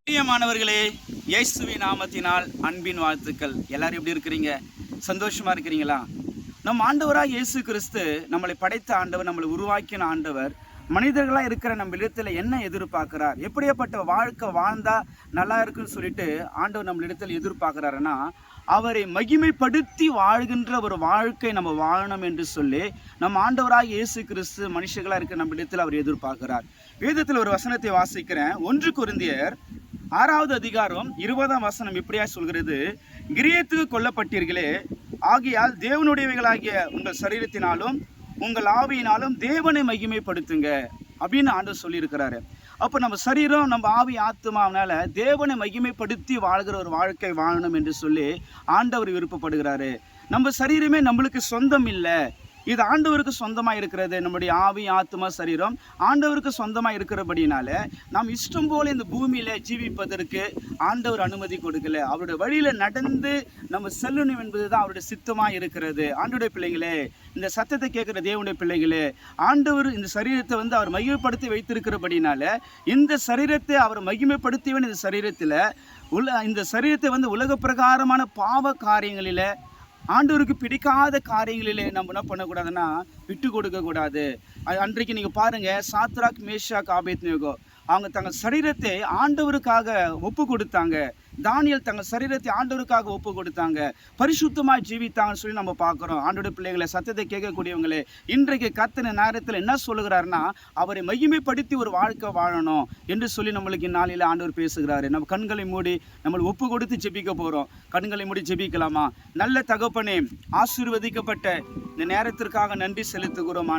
பிரியமானவர்களே, இயேசுவின் நாமத்தினால் அன்பின் வாழ்த்துக்கள். எல்லாரும் எப்படி இருக்கிறீங்க? சந்தோஷமா இருக்கிறீங்களா? நம் ஆண்டவராக இயேசு கிறிஸ்து நம்மளை படைத்த ஆண்டவர், நம்மளை உருவாக்கின ஆண்டவர், மனிதர்களாக இருக்கிற நம்ம இடத்துல என்ன எதிர்பார்க்கிறார், எப்படியாப்பட்ட வாழ்க்கை வாழ்ந்தா நல்லா இருக்குன்னு சொல்லிட்டு ஆண்டவர் நம்ம இடத்துல எதிர்பார்க்கிறாருன்னா, அவரை மகிமைப்படுத்தி வாழ்கின்ற ஒரு வாழ்க்கை நம்ம வாழணும் என்று சொல்லி நம்ம ஆண்டவராக இயேசு கிறிஸ்து மனுஷர்களாக இருக்கிற நம்ம இடத்துல அவர் எதிர்பார்க்கிறார். வேதத்தில் ஒரு வசனத்தை வாசிக்கிறேன். 1 கொரிந்தியர் 6வது அதிகாரம் 20ஆம் வசனம் இப்படியா சொல்கிறது: கிரியத்துக்கு கொல்லப்பட்டீர்களே, ஆகையால் தேவனுடையவைகளாகிய உங்கள் சரீரத்தினாலும் உங்கள் ஆவியினாலும் தேவனை மகிமைப்படுத்துங்க அப்படின்னு ஆண்டவர் சொல்லியிருக்கிறாரு. அப்போ நம்ம சரீரம், நம்ம ஆவி, ஆத்மாவினால தேவனை மகிமைப்படுத்தி வாழ்கிற ஒரு வாழ்க்கை வாழணும் என்று சொல்லி ஆண்டவர் விருப்பப்படுகிறாரு. நம்ம சரீரமே நம்மளுக்கு சொந்தம் இல்லை, இது ஆண்டவருக்கு சொந்தமாக இருக்கிறது. நம்முடைய ஆவி, ஆத்மா, சரீரம் ஆண்டவருக்கு சொந்தமாக இருக்கிறபடினால நாம் இஷ்டம் போல இந்த பூமியில் ஜீவிப்பதற்கு ஆண்டவர் அனுமதி கொடுக்கல. அவருடைய வழியில் நடந்து நம்ம செல்லணும் என்பது தான் அவருடைய சித்தமாக இருக்கிறது. ஆண்டவருடைய பிள்ளைகளே, இந்த சத்தத்தை கேட்குற தேவனுடைய பிள்ளைகளே, ஆண்டவர் இந்த சரீரத்தை அவர் மகிமைப்படுத்தி வைத்திருக்கிறபடினால இந்த சரீரத்தை அவர் மகிமைப்படுத்தியவன் இந்த சரீரத்தில் இந்த சரீரத்தை உலக பிரகாரமான பாவ காரியங்களில், ஆண்டவருக்கு பிடிக்காத காரியங்களிலே நம்ம என்ன பண்ணக்கூடாதுன்னா விட்டு கொடுக்கக்கூடாது. அன்றைக்கு நீங்கள் பாருங்கள், சாத்ராக், மேஷாக், ஆபேத்நேகோ அவங்க தங்கள் சரீரத்தை ஆண்டவருக்காக ஒப்பு கொடுத்தாங்க. தானியேல் தங்கள் சரீரத்தை ஆண்டவருக்காக ஒப்பு கொடுத்தாங்க, பரிசுத்தமாக ஜீவித்தாங்கன்னு சொல்லி நம்ம பார்க்குறோம். ஆண்டோட பிள்ளைகளை, சத்தத்தை கேட்கக்கூடியவங்களே, இன்றைக்கு கர்த்தர் நேரத்தில் என்ன சொல்லுகிறாருன்னா, அவரை மகிமைப்படுத்தி ஒரு வாழ்க்கை வாழணும் என்று சொல்லி நம்மளுக்கு இந்நாளில் ஆண்டவர் பேசுகிறாரு. நம்ம கண்களை மூடி நம்மளை ஒப்பு கொடுத்து ஜெபிக்க போகிறோம். கண்களை மூடி ஜெபிக்கலாமா? நல்ல தகப்பனே, ஆசீர்வதிக்கப்பட்ட இந்த நேரத்திற்காக நன்றி செலுத்துகிறோம்.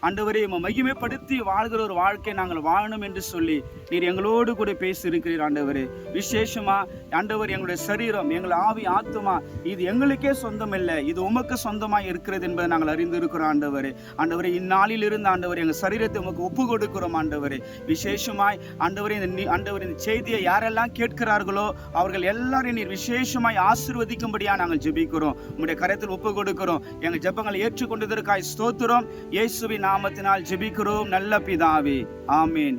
ஆண்டவரே, மகிமைப்படுத்தி வாழ்கிற ஒரு வாழ்க்கை நாங்கள் வாழணும் என்று சொல்லி நீர் எங்களோடு கூட பேசியிருக்கிறீர். ஆண்டவரே, விசேஷமா ஆண்டவர், எங்களுடைய சரீரம், எங்கள் ஆவி, ஆத்மா இது எங்களுக்கே சொந்தம் இல்லை, இது உமக்கு சொந்தமாக இருக்கிறது என்பதை நாங்கள் அறிந்திருக்கிறோம். ஆண்டவரே, இந்நாளில் இருந்து ஆண்டவர் எங்கள் சரீரத்தை உமக்கு ஒப்பு கொடுக்கிறோம். ஆண்டவரே, விசேஷமாய் ஆண்டவரே, இந்த செய்தியை யாரெல்லாம் கேட்கிறார்களோ அவர்கள் எல்லாரையும் நீர் விசேஷமாய் ஆசீர்வதிக்கும்படியாக நாங்கள் ஜெபிக்கிறோம். உங்களுடைய கரத்தில் ஒப்பு கொடுக்கிறோம். எங்கள் ஜெபங்களை ஏற்றுக்கொண்டதற்காய் ஸ்தோத்திரம். இயேசுவின் நாமத்தினால் ஜெபிக்கிறோம் நல்ல பிதாவே, ஆமீன்.